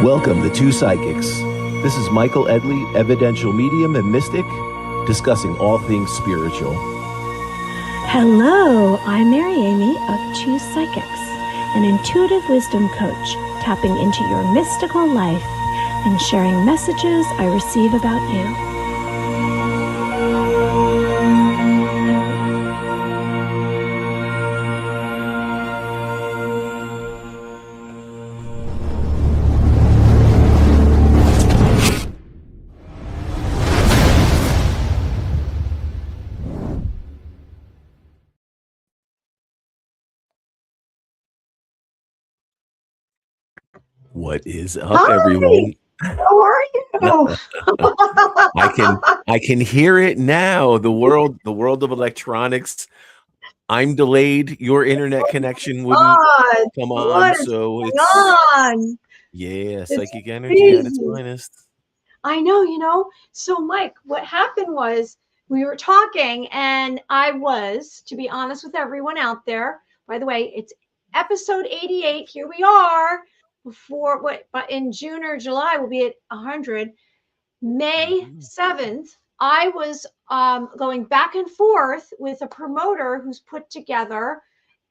Welcome to Two Psychics. This is Edley Evidential Medium and Mystic, discussing all things spiritual. Hello, I'm Mary Amy of Two Psychics, an intuitive wisdom coach, tapping into your mystical life and sharing messages I receive about you. What is up, everyone? How are you? I can hear it now. The world of electronics. I'm delayed. Your internet connection wouldn't come on. What is so going it's on? Yeah, It's psychic energy at its crazy. finest. I know. So, Mike, what happened was we were talking, and I was, to be honest with everyone out there, by the way, it's episode 88. Here we are. Before but in June or July, we'll be at 100. May 7th, I was going back and forth with a promoter who's put together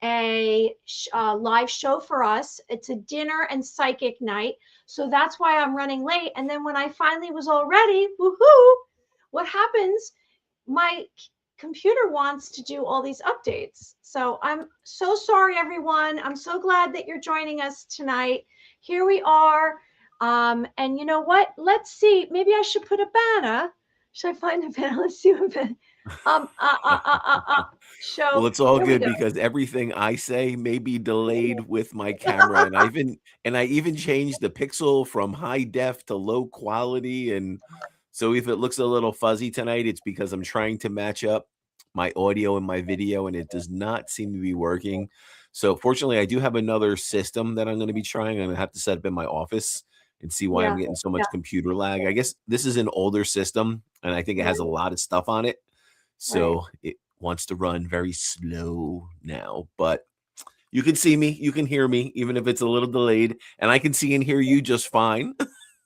a live show for us. It's a dinner and psychic night. So that's why I'm running late. And then when I finally was all ready, woohoo, what happens? My computer wants to do all these updates. So I'm so sorry, everyone. I'm so glad that you're joining us tonight. Here we are. And you know what? Let's see. Maybe I should put a banner. Should I find a banner? Let's see what banner. Show. Well, it's all good because everything I say may be delayed with my camera, and I even changed the pixel from high def to low quality, and so if it looks a little fuzzy tonight, it's because I'm trying to match up my audio and my video, and it does not seem to be working. So fortunately, I do have another system that I'm going to be trying. I'm going to have to set up in my office and see why I'm getting so much computer lag. I guess this is an older system, and I think it has a lot of stuff on it. So it wants to run very slow now. But you can see me, you can hear me, even if it's a little delayed, and I can see and hear you just fine.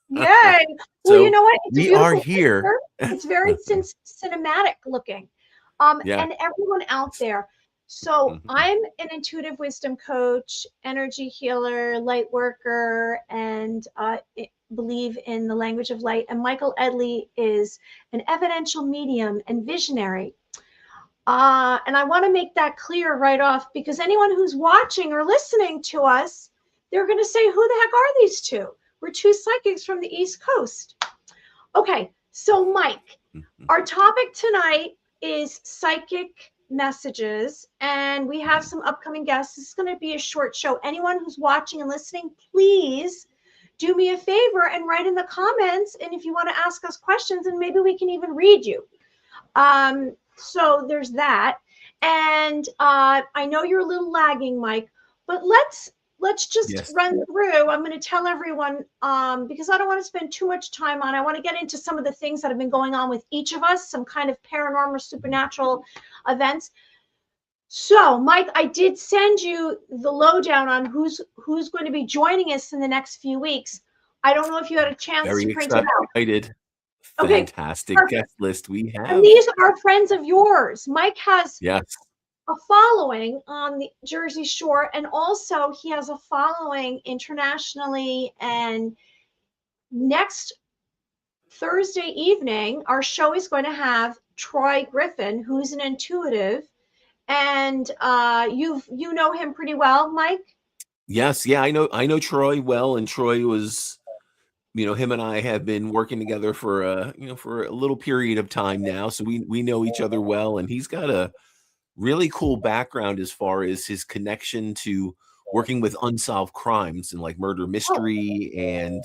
Yay! So well, you know what? we are here. Picture. It's very cinematic looking. And everyone out there. So I'm an intuitive wisdom coach, energy healer, light worker, and believe in the language of light. And Michael Edley is an evidential medium and visionary. And I want to make that clear right off, because anyone who's watching or listening to us, they're going to say, who the heck are these two? We're two psychics from the East Coast. Okay, so Mike, our topic tonight is psychic messages, and we have some upcoming guests. This is going to be a short show. Anyone who's watching and listening, please do me a favor and write in the comments, and if you want to ask us questions, and maybe we can even read you. So there's that. And I know you're a little lagging, Mike, but let's just run through. I'm going to tell everyone, because I don't want to spend too much time on it. I want to get into some of the things that have been going on with each of us, some kind of paranormal, supernatural events. So, Mike, I did send you the lowdown on who's going to be joining us in the next few weeks. I don't know if you had a chance to print it out. I did. Okay, fantastic guest list we have. And these are friends of yours. Mike has a following on the Jersey Shore, and also he has a following internationally. And next Thursday evening, our show is going to have Troy Griffin, who's an intuitive, and you know him pretty well, Mike. Yes, I know Troy well, and Troy was, him and I have been working together for a little period of time now, so we know each other well, and he's got a really cool background as far as his connection to working with unsolved crimes and like murder mystery and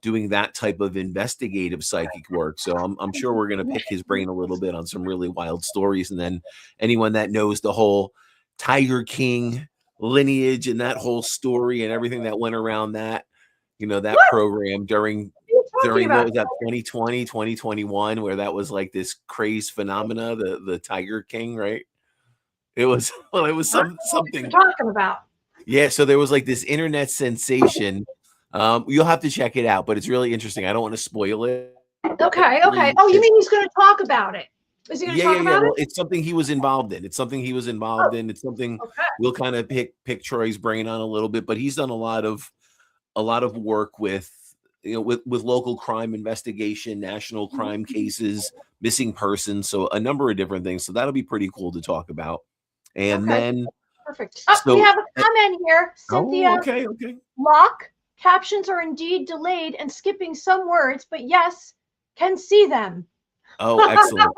doing that type of investigative psychic work. So I'm sure we're going to pick his brain a little bit on some really wild stories. And then anyone that knows the whole Tiger King lineage and that whole story and everything that went around that, that program during what was that, 2020, 2021, where that was like this craze phenomena, the Tiger King, right? It was something you're talking about. Yeah, so there was like this internet sensation You'll have to check it out, but it's really interesting. I don't want to spoil it Okay, for okay. you. Oh, you mean he's going to talk about it? Is he going to Yeah, talk yeah, yeah. about it? Well, it's something he was involved in. It's something he was Oh, involved in. It's something okay. we'll kind of pick Troy's brain on a little bit, but he's done a lot of work with with local crime investigation, national crime cases, missing persons, so a number of different things. So that'll be pretty cool to talk about. And Okay, then perfect. Oh, we so have a comment here. oh, Cynthia okay, okay. Locke, captions are indeed delayed and skipping some words, but yes, can see them. Oh, excellent.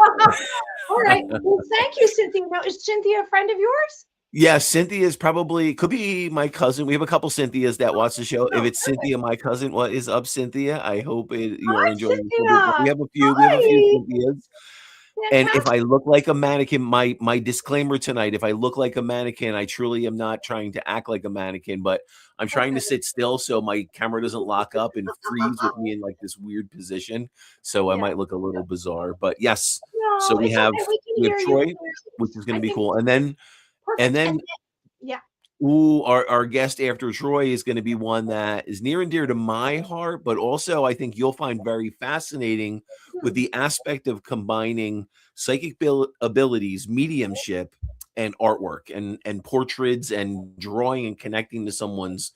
All right. Well, thank you, Cynthia. Now, is Cynthia a friend of yours? Yeah, Cynthia is probably could be my cousin. We have a couple Cynthias that watch the show. If Oh, it's Cynthia, my cousin, what is up, Cynthia? I hope you are hi, enjoying the show. But Cynthia. we have a few Hi. Cynthias. And if I Fantastic. look like a mannequin, my disclaimer tonight, if I look like a mannequin, I truly am not trying to act like a mannequin, but I'm trying to Okay. sit still so my camera doesn't lock up and freeze with me in like this weird position. So I Yeah. might look a little bizarre. But yes, so No, it's okay. We can we have hear you Troy, which clearly. is going I to be think cool. And perfect. then And yeah. ooh, our guest after Troy is going to be one that is near and dear to my heart, but also I think you'll find very fascinating with Hmm. the aspect of combining psychic abilities, mediumship, and artwork, and portraits, and drawing and connecting to someone's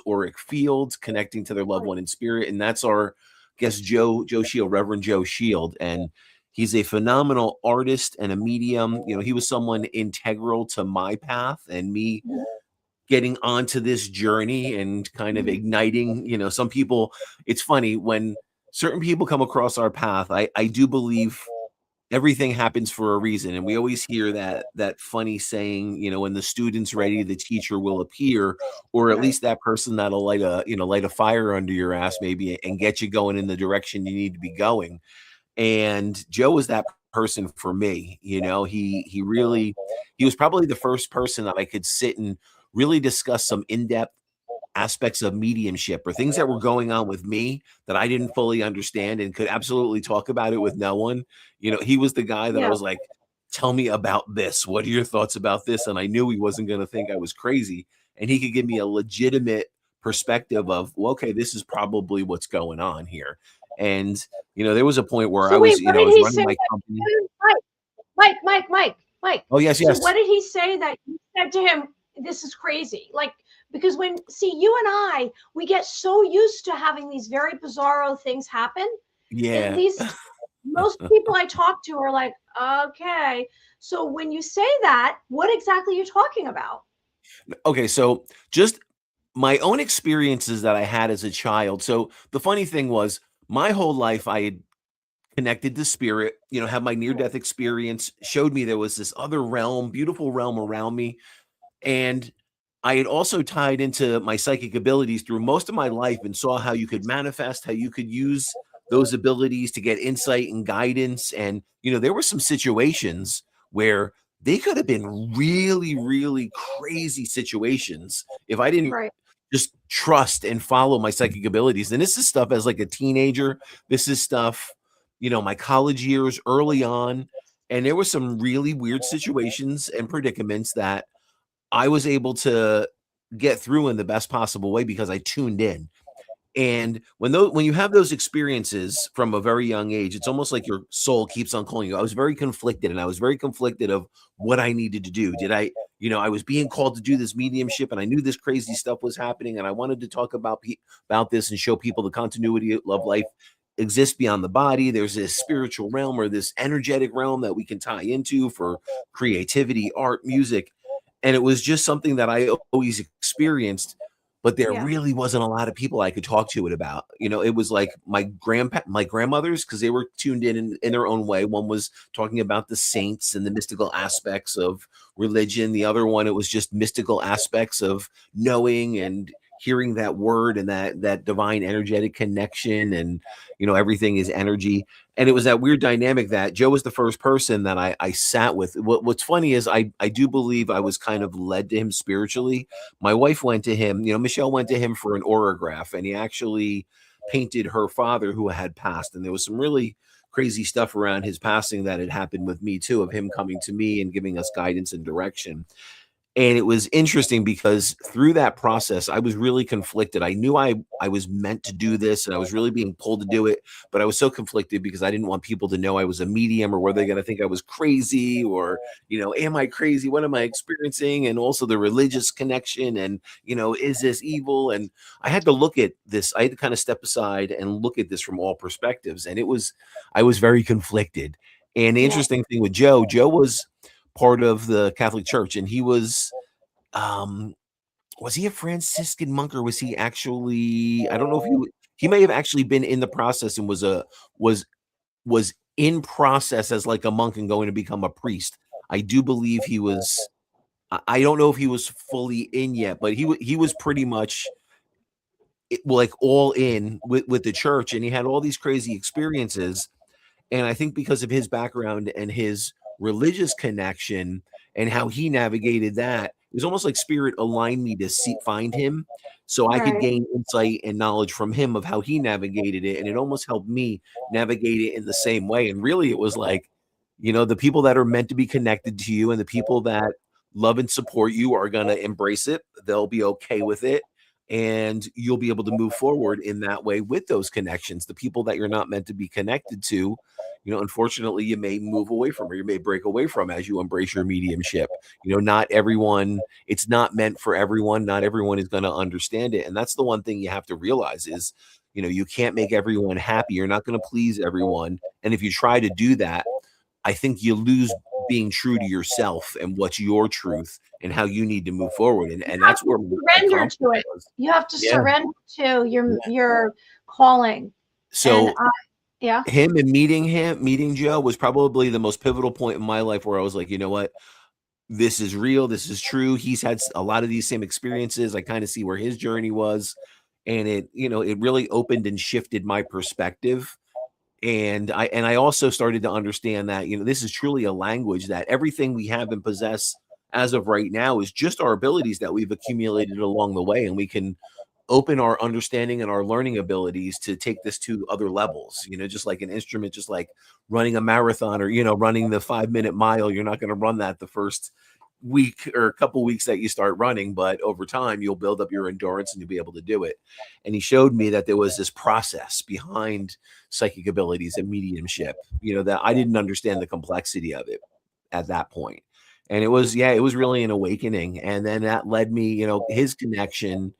auric fields, connecting to their loved Right. one in spirit, and that's our guest Joe Shield, Reverend Joe Shield, and he's a phenomenal artist and a medium. He was someone integral to my path and me getting onto this journey and kind of Mhm. igniting, some people. It's funny when certain people come across our path. I do believe everything happens for a reason, and we always hear that funny saying, when the student's ready, the teacher will appear, or at Right. least that person that'll light a fire under your ass maybe and get you going in the direction you need to be going. And Joe was that person for me. He was probably the first person that I could sit and really discuss some in-depth aspects of mediumship or things that were going on with me that I didn't fully understand and could absolutely talk about it with no one. He was the guy that I Yeah. was like, tell me about this. What are your thoughts about this? And I knew he wasn't going to think I was crazy. And he could give me a legitimate perspective of, well, okay, this is probably what's going on here. And, there was a point where So wait, what I did was he running say my company. that Mike. Oh, yes, So yes. what did he say that you said to him? This is crazy. Like, because you and I, we get so used to having these very bizarro things happen. At Yeah. least most people I talk to are like, okay. So when you say that, what exactly are you talking about? Okay, so just my own experiences that I had as a child. So the funny thing was, my whole life I had connected to spirit, had my near death experience, showed me there was this other realm, beautiful realm around me. And I had also tied into my psychic abilities through most of my life and saw how you could manifest, how you could use those abilities to get insight and guidance. And, there were some situations where they could have been really, really crazy situations if I didn't Right. just trust and follow my psychic abilities. And this is stuff as like a teenager. This is stuff, my college years early on. And there were some really weird situations and predicaments that I was able to get through in the best possible way because I tuned in. And when you have those experiences from a very young age, it's almost like your soul keeps on calling you. I was very conflicted, and I was very conflicted of what I needed to do. Did I, I was being called to do this mediumship, and I knew this crazy stuff was happening, and I wanted to talk about this and show people the continuity of life exists beyond the body. There's this spiritual realm or this energetic realm that we can tie into for creativity, art, music, and it was just something that I always experienced, but there Yeah. really wasn't a lot of people I could talk to it about. It was like my grandmothers, because they were tuned in their own way. One was talking about the saints and the mystical aspects of religion. The other one, it was just mystical aspects of knowing and hearing that word and that divine energetic connection, and everything is energy. And it was that weird dynamic that Joe was the first person that I sat with. What's funny is I do believe I was kind of led to him spiritually. My wife went to him, Michelle went to him for an aurograph, and he actually painted her father who had passed. And there was some really crazy stuff around his passing that had happened with me too, of him coming to me and giving us guidance and direction. And it was interesting because through that process, I was really conflicted. I knew I was meant to do this and I was really being pulled to do it, but I was so conflicted because I didn't want people to know I was a medium, or were they going to think I was crazy, or, am I crazy? What am I experiencing? And also the religious connection, and, is this evil? And I had to look at this. I had to kind of step aside and look at this from all perspectives. And I was very conflicted. And the Yeah. interesting thing with Joe was part of the Catholic Church, and um was he a Franciscan monk, or was he actually, I don't know if he may have actually been in the process and was was in process as like a monk and going to become a priest. I do believe he was. I don't know if he was fully in yet, but he was pretty much like all in with the church, and he had all these crazy experiences. And I think because of his background and his religious connection and how he navigated that, it was almost like spirit aligned me to find him so I could Right. gain insight and knowledge from him of how he navigated it. And it almost helped me navigate it in the same way. And really, it was like, the people that are meant to be connected to you and the people that love and support you are going to embrace it. They'll be okay with it. And you'll be able to move forward in that way with those connections. The people that you're not meant to be connected to, unfortunately, you may move away from, or you may break away from as you embrace your mediumship. Not everyone, it's not meant for everyone. Not everyone is going to understand it. And that's the one thing you have to realize is, you can't make everyone happy. You're not going to please everyone. And if you try to do that, I think you lose being true to yourself and what's your truth and how you need to move forward. And You and have that's to where my surrender conflict to it. was. You have to Yeah. surrender to Yeah. your calling. And So yeah. him and meeting Joe was probably the most pivotal point in my life where I was like, you know what? This is real. This is true. He's had a lot of these same experiences. I kind of see where his journey was. And it really opened and shifted my perspective. And I also started to understand that, this is truly a language, that everything we have and possess as of right now is just our abilities that we've accumulated along the way. And we can open our understanding and our learning abilities to take this to other levels, just like an instrument, just like running a marathon, or, running the 5-minute mile. You're not going to run that the first week or a couple weeks that you start running, but over time you'll build up your endurance and you'll be able to do it. And he showed me that there was this process behind psychic abilities and mediumship, that I didn't understand the complexity of it at that point. And it was really an awakening. And then that led me, his connection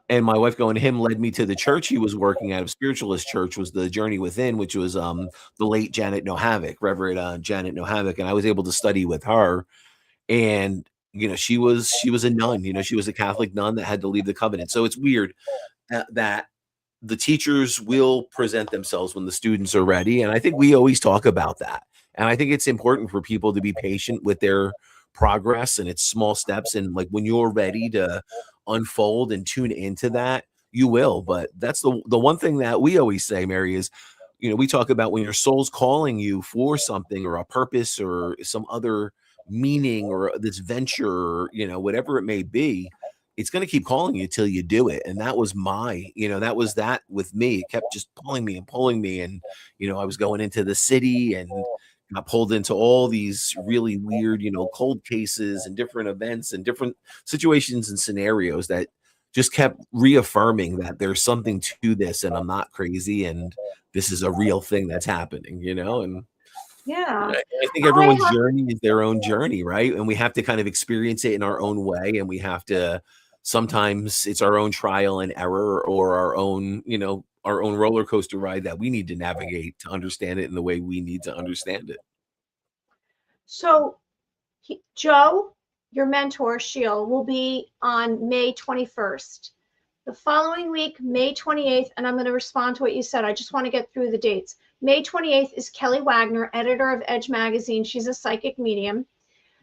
and my wife going to him led me to the church he was working at. A spiritualist church was the Journey Within, which was the late Janet Nohavec, Reverend Janet Nohavec, and I was able to study with her. And she was a nun. She was a Catholic nun that had to leave the covenant. So it's weird that the teachers will present themselves when the students are ready. And I think we always talk about that. And I think it's important for people to be patient with their progress, and it's small steps. And like when you're ready to unfold and tune into that, you will. But that's the one thing that we always say, Mary, is, we talk about when your soul's calling you for something or a purpose or some other meaning or this venture, or, whatever it may be, it's going to keep calling you till you do it. And that was that was that with me. It kept just pulling me and pulling me. And, I was going into the city and got pulled into all these really weird, cold cases and different events and different situations and scenarios that just kept reaffirming that there's something to this and I'm not crazy. And this is a real thing that's happening, and Yeah. I think everyone's journey is their own journey, right? And we have to kind of experience it in our own way. And we have to, sometimes it's our own trial and error, or our own roller coaster ride that we need to navigate to understand it in the way we need to understand it. So Joe, your mentor, Sheil, will be on May 21st. The following week, May 28th, and I'm going to respond to what you said. I just want to get through the dates. May 28th is Kelly Wagner, editor of Edge Magazine. She's a psychic medium.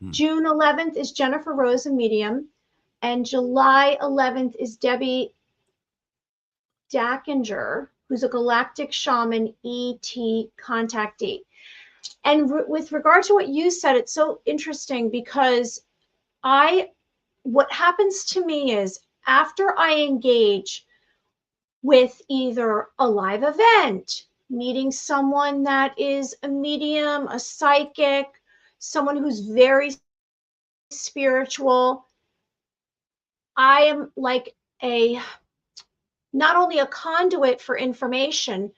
June 11th is Jennifer Rose, a medium. And July 11th is Debbie Dackinger, who's a galactic shaman ET contactee. And with regard to what you said, it's so interesting because what happens to me is after I engage with either a live event, meeting someone that is a medium, a psychic, someone who's very spiritual. I am like not only a conduit for information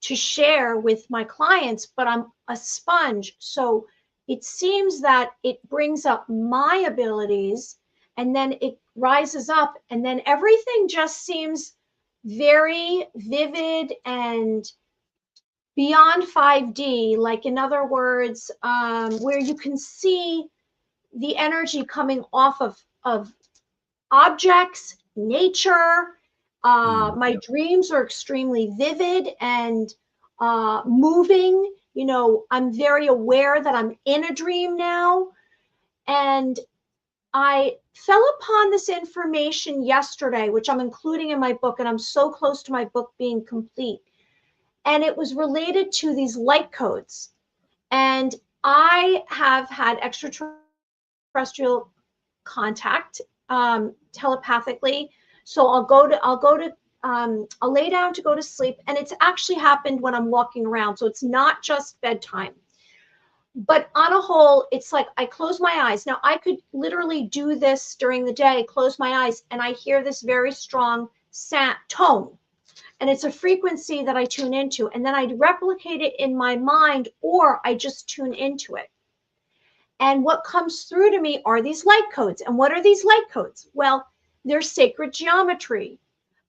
to share with my clients, but I'm a sponge. So it seems that it brings up my abilities and then it rises up, and then everything just seems very vivid and beyond 5D. Like, in other words, where you can see the energy coming off of objects, nature. My dreams are extremely vivid and moving. You know, I'm very aware that I'm in a dream now. And I fell upon this information yesterday, which I'm including in my book, and I'm so close to my book being complete. And it was related to these light codes. And I have had extraterrestrial contact telepathically. So I'll lay down to go to sleep, and it's actually happened when I'm walking around. So it's not just bedtime. But on a whole, it's like I close my eyes. Now, I could literally do this during the day, close my eyes, and I hear this very strong tone. And it's a frequency that I tune into. And then I replicate it in my mind, or I just tune into it. And what comes through to me are these light codes. And what are these light codes? Well, they're sacred geometry,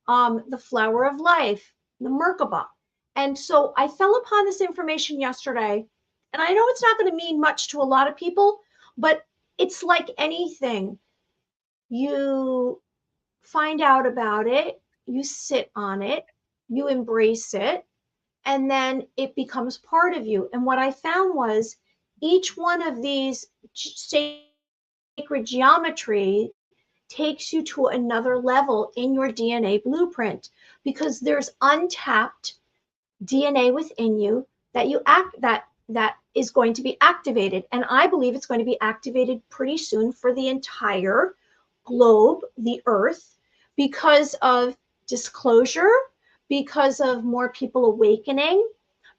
the flower of life, the Merkaba. And so I fell upon this information yesterday. And I know it's not going to mean much to a lot of people, but it's like anything. You find out about it, you sit on it, you embrace it, and then it becomes part of you. And what I found was each one of these sacred geometry takes you to another level in your DNA blueprint, because there's untapped DNA within you that is going to be activated. And I believe it's going to be activated pretty soon for the entire globe, the earth, because of disclosure, because of more people awakening,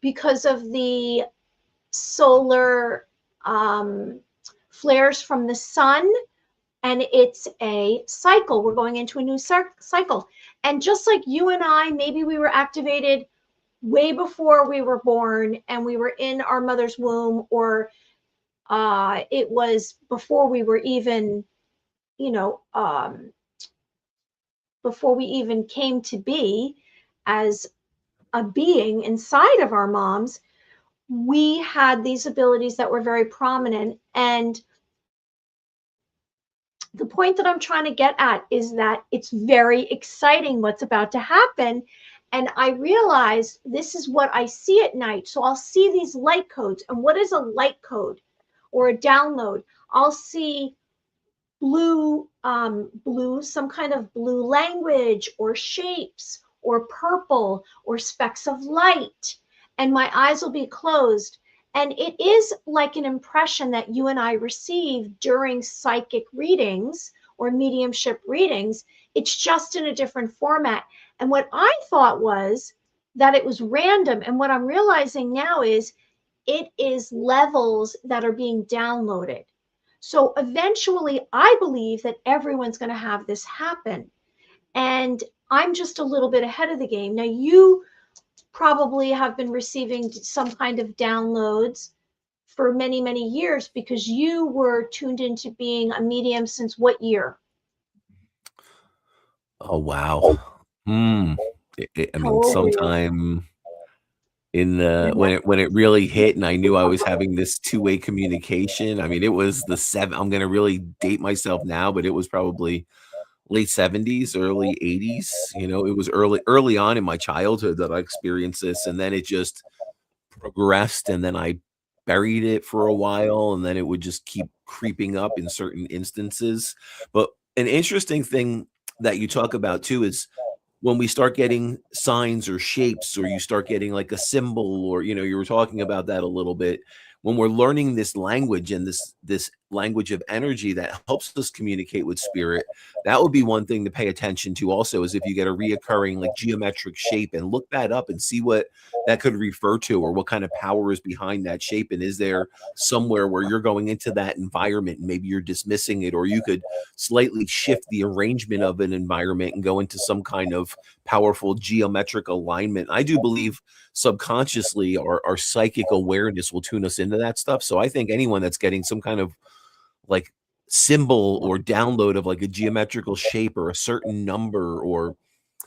because of the solar flares from the sun. And it's a cycle. We're going into a new cycle. And just like you and I, maybe we were activated way before we were born and we were in our mother's womb, or it was before we were even, before we even came to be as a being inside of our moms, we had these abilities that were very prominent. And the point that I'm trying to get at is that it's very exciting what's about to happen. And I realized this is what I see at night. So I'll see these light codes. And what is a light code or a download? I'll see blue, some kind of blue language or shapes, or purple, or specks of light. And my eyes will be closed. And it is like an impression that you and I receive during psychic readings or mediumship readings. It's just in a different format. And what I thought was that it was random. And what I'm realizing now is it is levels that are being downloaded. So eventually, I believe that everyone's going to have this happen. And I'm just a little bit ahead of the game. Now, you probably have been receiving some kind of downloads for many, many years, because you were tuned into being a medium since what year? Oh, wow. I mean, sometime in the when it really hit, and I knew I was having this two-way communication. I mean, it was I'm going to really date myself now, but it was probably late 70s, early 80s. You know, it was early on in my childhood that I experienced this, and then it just progressed, and then I buried it for a while, and then it would just keep creeping up in certain instances. But an interesting thing that you talk about too is when we start getting signs or shapes, or you start getting like a symbol, or you were talking about that a little bit, when we're learning this language and this language of energy that helps us communicate with spirit, that would be one thing to pay attention to also, is if you get a reoccurring like geometric shape, and look that up and see what that could refer to, or what kind of power is behind that shape. And is there somewhere where you're going into that environment and maybe you're dismissing it, or you could slightly shift the arrangement of an environment and go into some kind of powerful geometric alignment. I do believe subconsciously our psychic awareness will tune us into that stuff. So I think anyone that's getting some kind of like symbol or download of like a geometrical shape or a certain number or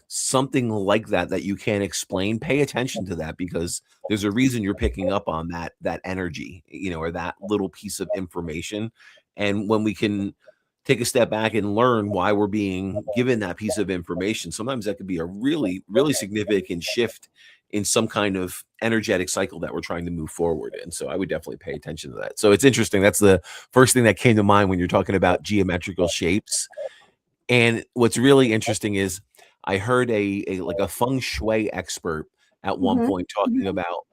something like that that you can't explain, pay attention to that, because there's a reason you're picking up on that energy, or that little piece of information. And when we can take a step back and learn why we're being given that piece of information, sometimes that could be a really, really significant shift in some kind of energetic cycle that we're trying to move forward in. So I would definitely pay attention to that. So it's interesting. That's the first thing that came to mind when you're talking about geometrical shapes. And what's really interesting is I heard a like a feng shui expert at one point talking about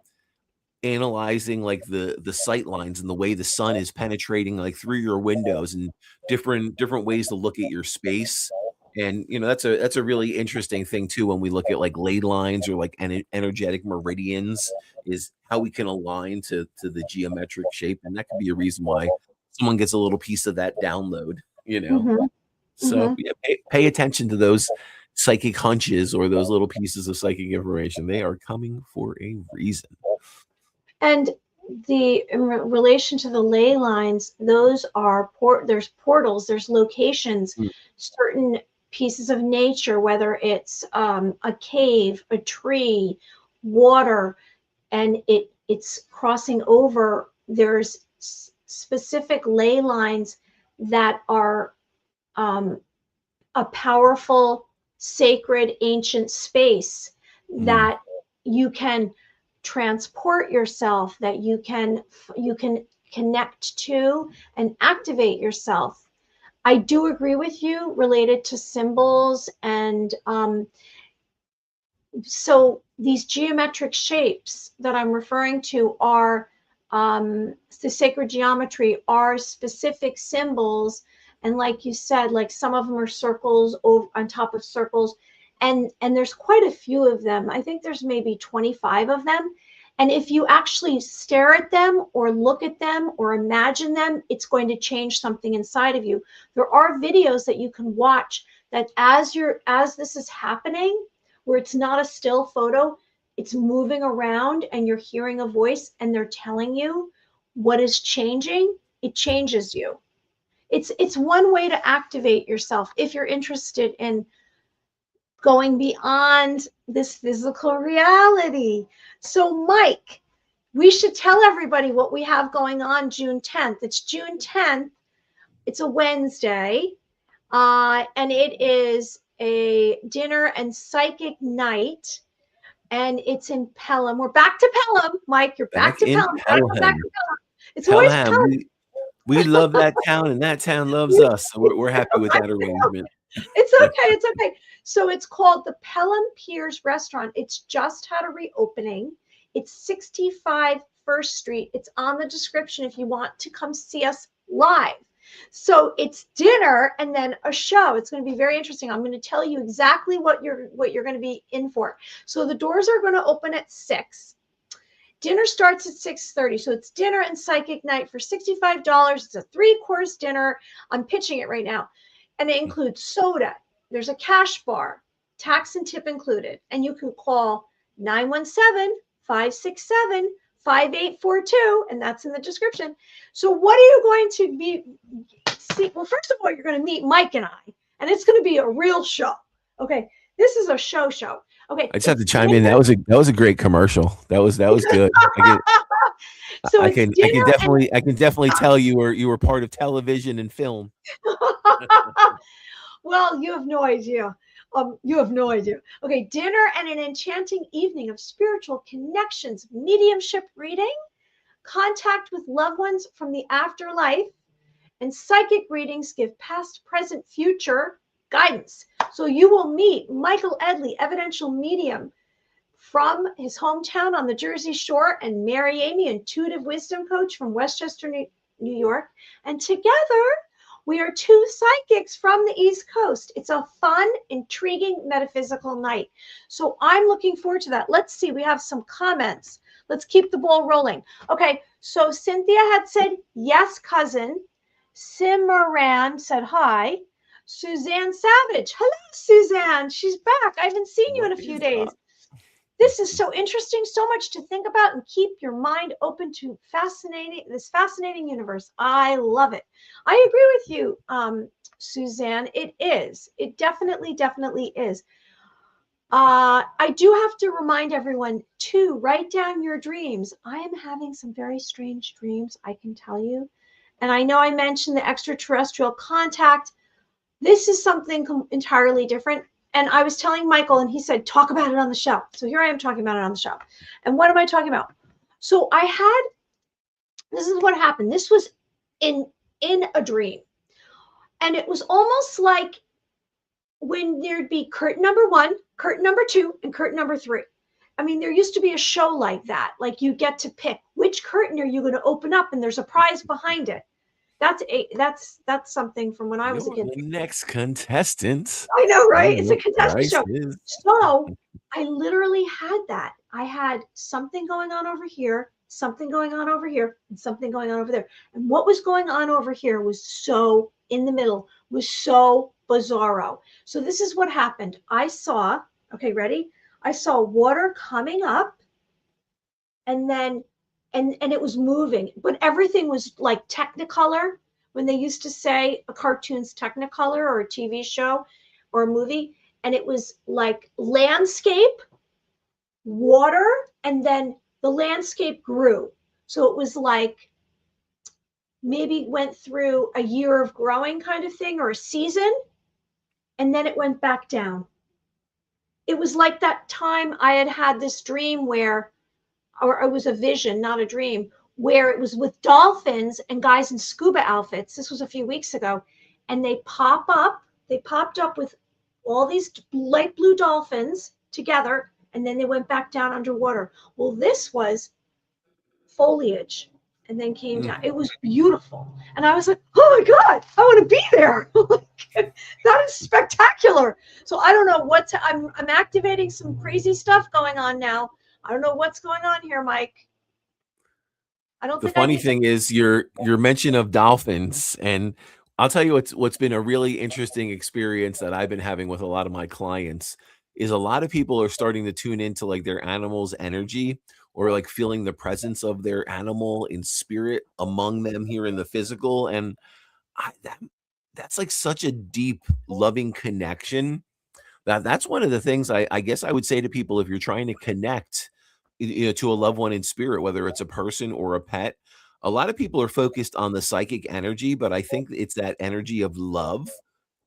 analyzing like the sight lines and the way the sun is penetrating like through your windows, and different ways to look at your space. And that's a really interesting thing too, when we look at like ley lines or like energetic meridians, is how we can align to the geometric shape. And that could be a reason why someone gets a little piece of that download. So yeah, pay attention to those psychic hunches or those little pieces of psychic information. They are coming for a reason. And in relation to the ley lines, those are there's portals, there's locations, certain pieces of nature, whether it's a cave, a tree, water, and it's crossing over. There's specific ley lines that are a powerful, sacred, ancient space that you can transport yourself, that you can connect to and activate yourself. I do agree with you related to symbols, and so these geometric shapes that I'm referring to are the sacred geometry, are specific symbols. And like you said, like some of them are circles on top of circles. And there's quite a few of them. I think there's maybe 25 of them. And if you actually stare at them or look at them or imagine them, it's going to change something inside of you. There are videos that you can watch that as this is happening, where it's not a still photo, it's moving around and you're hearing a voice and they're telling you what is changing. It changes you. It's one way to activate yourself if you're interested in going beyond this physical reality. So Mike, we should tell everybody what we have going on June 10th. It's June 10th. It's a Wednesday. And it is a dinner and psychic night. And it's in Pelham. We're back to Pelham. Mike, you're back to Pelham. Back to Pelham. It's always Pelham. We love that town, and that town loves us. So we're happy with that arrangement. It's okay. It's okay. So it's called the Pelham Piers Restaurant. It's just had a reopening. It's 65 First Street. It's on the description if you want to come see us live. So it's dinner and then a show. It's going to be very interesting. I'm going to tell you exactly what you're going to be in for. So the doors are going to open at 6. Dinner starts at 6:30. So it's dinner and psychic night for $65. It's a 3-course dinner. I'm pitching it right now. And it includes soda. There's a cash bar, tax and tip included. And you can call 917-567-5842. And that's in the description. So what are you going to see? Well, first of all, you're going to meet Mike and I. And it's going to be a real show. Okay. This is a show. Okay. I just have to chime in. That was a great commercial. That was good. I can definitely tell you were part of television and film. Well, you have no idea. Okay, dinner and an enchanting evening of spiritual connections, mediumship reading, contact with loved ones from the afterlife, and psychic readings give past, present, future guidance. So you will meet Michael Edley, Evidential Medium from his hometown on the Jersey Shore, and Mary Amy, Intuitive Wisdom Coach from Westchester, New New York. And together, we are two psychics from the East Coast. It's a fun, intriguing, metaphysical night. So I'm looking forward to that. Let's see. We have some comments. Let's keep the ball rolling. Okay, so Cynthia had said, yes, cousin. Simran said hi. Suzanne Savage. Hello, Suzanne. She's back. I haven't seen you in a few days. This is so interesting, so much to think about, and keep your mind open to this fascinating universe. I love it. I agree with you, Suzanne. It is. It definitely, definitely is. I do have to remind everyone to write down your dreams. I am having some very strange dreams, I can tell you. And I know I mentioned the extraterrestrial contact. This is something entirely different. And I was telling Michael, and he said, talk about it on the show. So here I am talking about it on the show. And what am I talking about? So this is what happened. This was in a dream. And it was almost like when there'd be curtain number 1, curtain number 2, and curtain number 3. I mean, there used to be a show like that. Like you get to pick which curtain are you going to open up, and there's a prize behind it. That's something from when I was a kid. The next contestant. I know, right? It's a contestant show. So I literally had that. I had something going on over here, something going on over here, and something going on over there. And what was going on over here was so in the middle, was so bizarro. So this is what happened. I saw, okay, ready? I saw water coming up, and then and it was moving, but everything was like Technicolor. When they used to say a cartoon's Technicolor or a TV show or a movie, and it was like landscape, water, and then the landscape grew. So it was like maybe went through a year of growing kind of thing, or a season, and then it went back down. It was like that time I had this dream where, or it was a vision, not a dream, where it was with dolphins and guys in scuba outfits. This was a few weeks ago. And they popped up with all these light blue dolphins together, and then they went back down underwater. Well, this was foliage, and then came down. It was beautiful. And I was like, oh my God, I want to be there. That is spectacular. So I don't know I'm activating some crazy stuff going on now. I don't know what's going on here, Mike. I don't think the funny thing is your mention of dolphins, and I'll tell you what's been a really interesting experience that I've been having with a lot of my clients is a lot of people are starting to tune into like their animal's energy, or like feeling the presence of their animal in spirit among them here in the physical. And that's like such a deep, loving connection. That's one of the things I guess I would say to people, if you're trying to connect, to a loved one in spirit, whether it's a person or a pet. A lot of people are focused on the psychic energy, but I think it's that energy of love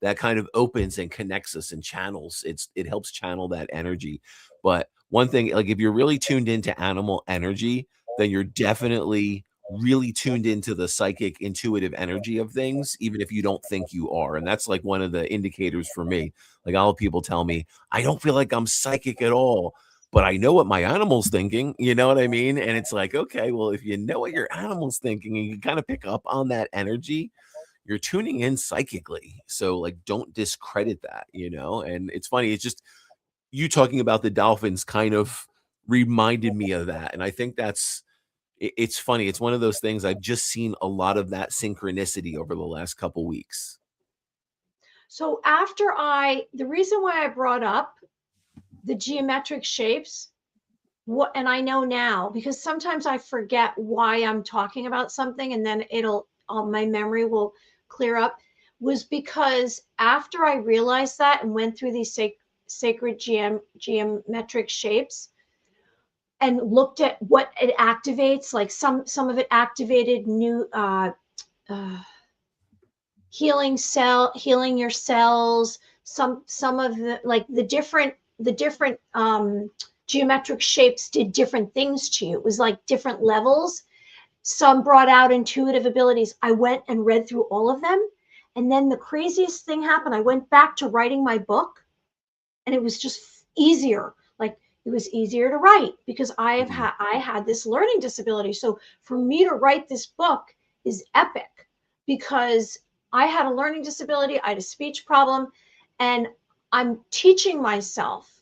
that kind of opens and connects us and channels. It helps channel that energy. But one thing, like if you're really tuned into animal energy, then you're definitely really tuned into the psychic, intuitive energy of things, even if you don't think you are. And that's like one of the indicators for me. Like all people tell me, I don't feel like I'm psychic at all, but I know what my animal's thinking, you know what I mean? And it's like, okay, well, if you know what your animal's thinking and you kind of pick up on that energy, you're tuning in psychically. So like, don't discredit that, And it's funny. It's just you talking about the dolphins kind of reminded me of that. And I think it's funny. It's one of those things. I've just seen a lot of that synchronicity over the last couple weeks. So the reason why I brought up the geometric shapes, and I know now, because sometimes I forget why I'm talking about something, and then my memory will clear up, was because after I realized that and went through these sacred geometric shapes and looked at what it activates, like some of it activated new healing your cells, some of the different geometric shapes did different things to you. It was like different levels. Some brought out intuitive abilities. I went and read through all of them. And then the craziest thing happened. I went back to writing my book, and it was just easier. Like it was easier to write because I had this learning disability. So for me to write this book, is epic, because I had a learning disability, I had a speech problem, and I'm teaching myself.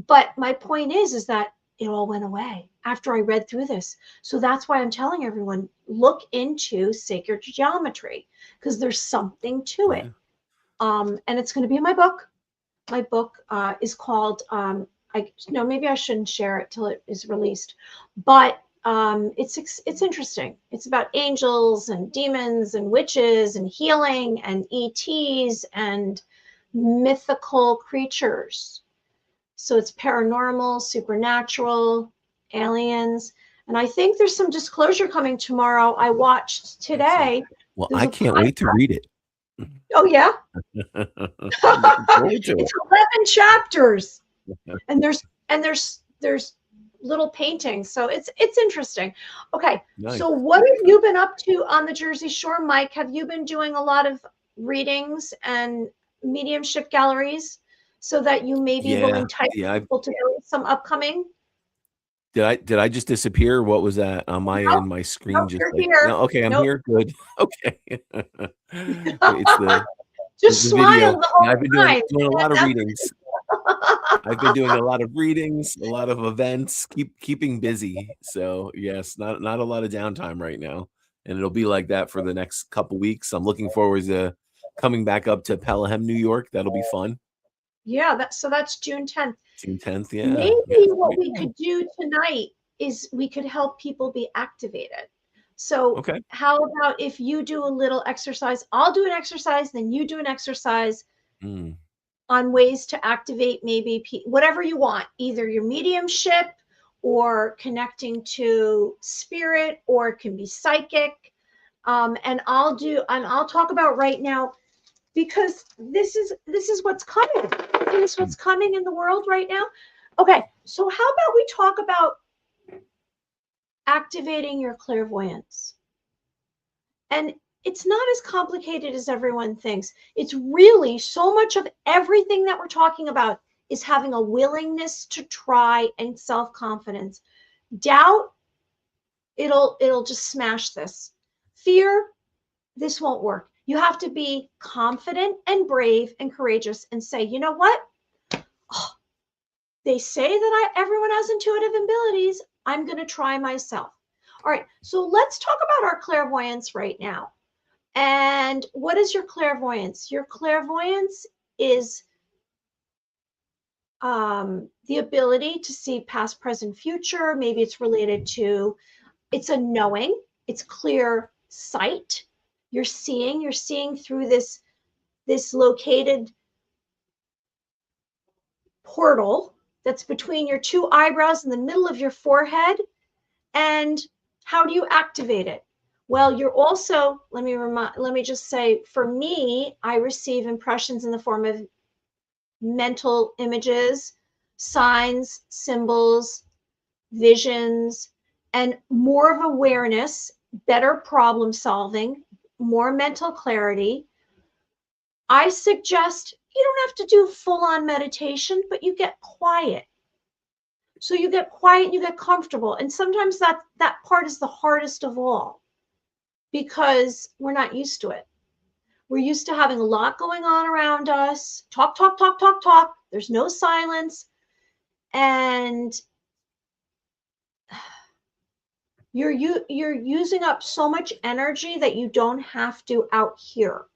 But my point is that it all went away after I read through this. So that's why I'm telling everyone, look into sacred geometry, because there's something to it. And it's going to be in my book. My book is called, maybe I shouldn't share it till it is released, but it's interesting. It's about angels and demons and witches and healing and ETs and mythical creatures. So it's paranormal, supernatural, aliens. And I think there's some disclosure coming tomorrow. I watched today. Well, I can't wait to read it. Oh, yeah? It's 11 chapters. And there's little paintings. So it's interesting. Okay. Nice. So what have you been up to on the Jersey Shore, Mike? Have you been doing a lot of readings and mediumship galleries so that you maybe will entice people to go to some upcoming? Did I just disappear? What was that on my end? My screen just like, here. Okay, I'm here. Good. Okay. It's just the smile video. the whole I've been time. doing a lot of readings. I've been doing a lot of readings, a lot of events, keeping busy. So yes, not a lot of downtime right now. And it'll be like that for the next couple weeks. I'm looking forward to coming back up to Pelham, New York. That'll be fun. Yeah, that's June 10th. June 10th, yeah. Maybe what we could do tonight is we could help people be activated. So how about if you do a little exercise, I'll do an exercise, then you do an exercise on ways to activate maybe whatever you want, either your mediumship or connecting to spirit, or it can be psychic. And I'll talk about right now, because this is what's coming. This is what's coming in the world right now. Okay, so how about we talk about activating your clairvoyance? And it's not as complicated as everyone thinks. It's really so much of everything that we're talking about is having a willingness to try and self-confidence. Doubt, it'll just smash this. Fear, this won't work. You have to be confident and brave and courageous and say, you know what? Oh, they say that everyone has intuitive abilities. I'm going to try myself. All right. So let's talk about our clairvoyance right now. And what is your clairvoyance? Your clairvoyance is the ability to see past, present, future. Maybe it's related to, it's a knowing, it's clear sight. You're seeing through this located portal that's between your two eyebrows in the middle of your forehead. And how do you activate it? Well, you're also, let me just say, for me, I receive impressions in the form of mental images, signs, symbols, visions, and more of awareness, better problem solving, more mental clarity. I suggest you don't have to do full-on meditation, but you get quiet. So you get quiet, you get comfortable. And sometimes that part is the hardest of all, because we're not used to it. We're used to having a lot going on around us. Talk, talk, talk, talk, talk. There's no silence. And you're using up so much energy that you don't have to out here.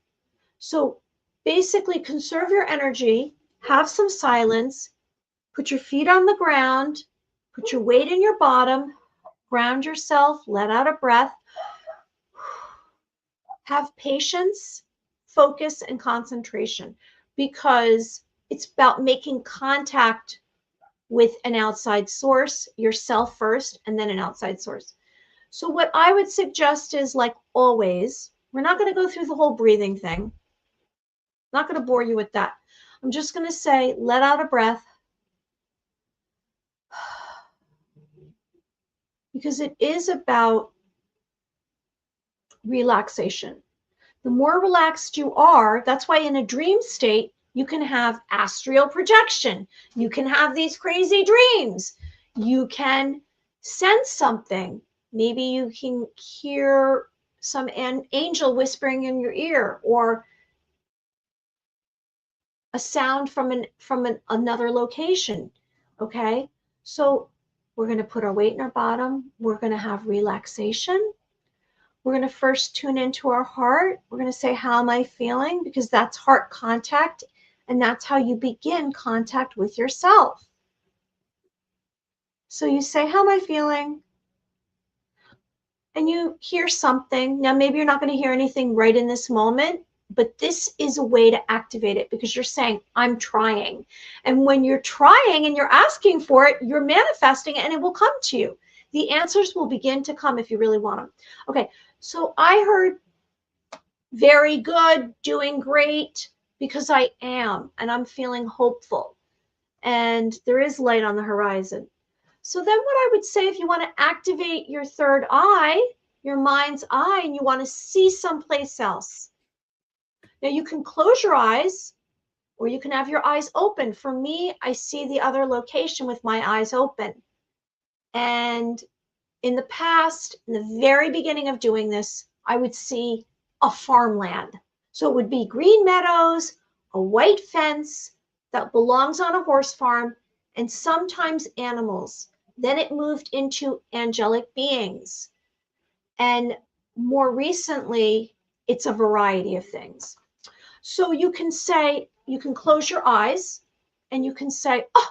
So basically conserve your energy, have some silence, put your feet on the ground, put your weight in your bottom, ground yourself, let out a breath. Have patience, focus, and concentration, because it's about making contact with an outside source, yourself first, and then an outside source. So what I would suggest is, like always, we're not going to go through the whole breathing thing. I'm not going to bore you with that. I'm just going to say, let out a breath, because it is about relaxation. The more relaxed you are, that's why in a dream state, you can have astral projection. You can have these crazy dreams. You can sense something. Maybe you can hear some angel whispering in your ear, or a sound from another location. Okay, so we're going to put our weight in our bottom. We're going to have relaxation. We're going to first tune into our heart. We're going to say, how am I feeling? Because that's heart contact, and that's how you begin contact with yourself. So you say, how am I feeling? And you hear something. Now, maybe you're not going to hear anything right in this moment, but this is a way to activate it, because you're saying, I'm trying. And when you're trying and you're asking for it, you're manifesting it, and it will come to you. The answers will begin to come if you really want them. Okay, so I heard very good, doing great, because I am, and I'm feeling hopeful, and there is light on the horizon. So then what I would say, if you want to activate your third eye, your mind's eye, and you want to see someplace else. Now you can close your eyes, or you can have your eyes open. For me, I see the other location with my eyes open. And in the past, in the very beginning of doing this, I would see a farmland. So it would be green meadows, a white fence that belongs on a horse farm, and sometimes animals. Then it moved into angelic beings. And more recently, it's a variety of things. So you can say, you can close your eyes and you can say, oh,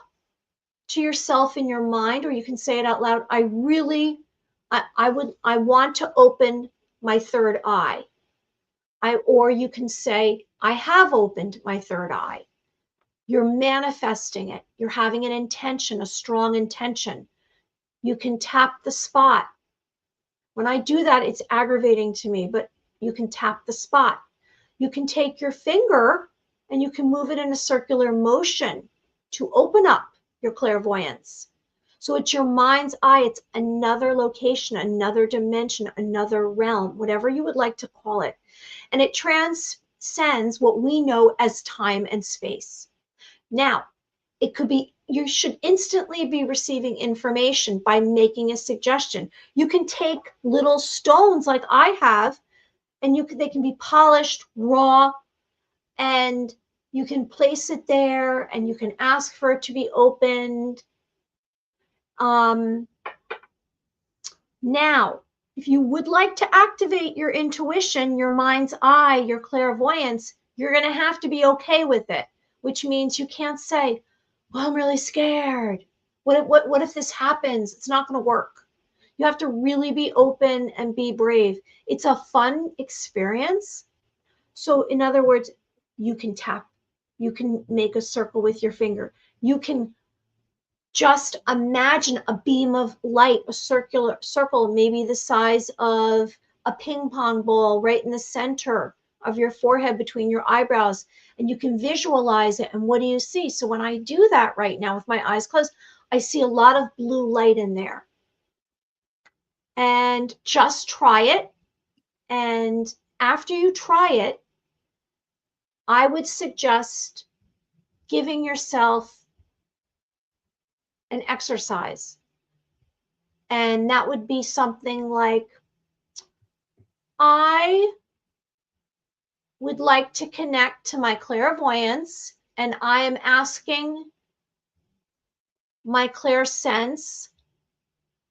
to yourself in your mind, or you can say it out loud, I want to open my third eye. Or you can say, I have opened my third eye. You're manifesting it. You're having an intention, a strong intention. You can tap the spot. When I do that, it's aggravating to me, but you can tap the spot. You can take your finger and you can move it in a circular motion to open up your clairvoyance. So it's your mind's eye. It's another location, another dimension, another realm, whatever you would like to call it. And it transcends what we know as time and space. Now, it could be, you should instantly be receiving information by making a suggestion. You can take little stones like I have, and they can be polished, raw, and you can place it there and you can ask for it to be opened. Now, if you would like to activate your intuition, your mind's eye, your clairvoyance, you're going to have to be okay with it, which means you can't say, well, I'm really scared. What if this happens? It's not going to work. You have to really be open and be brave. It's a fun experience. So in other words, you can tap, you can make a circle with your finger. You can just imagine a beam of light, a circular circle, maybe the size of a ping pong ball right in the center of your forehead between your eyebrows, and you can visualize it. And what do you see? So when I do that right now with my eyes closed, I see a lot of blue light in there. And just try it. And after you try it, I would suggest giving yourself an exercise. And that would be something like, I would like to connect to my clairvoyance, and I am asking my clairsense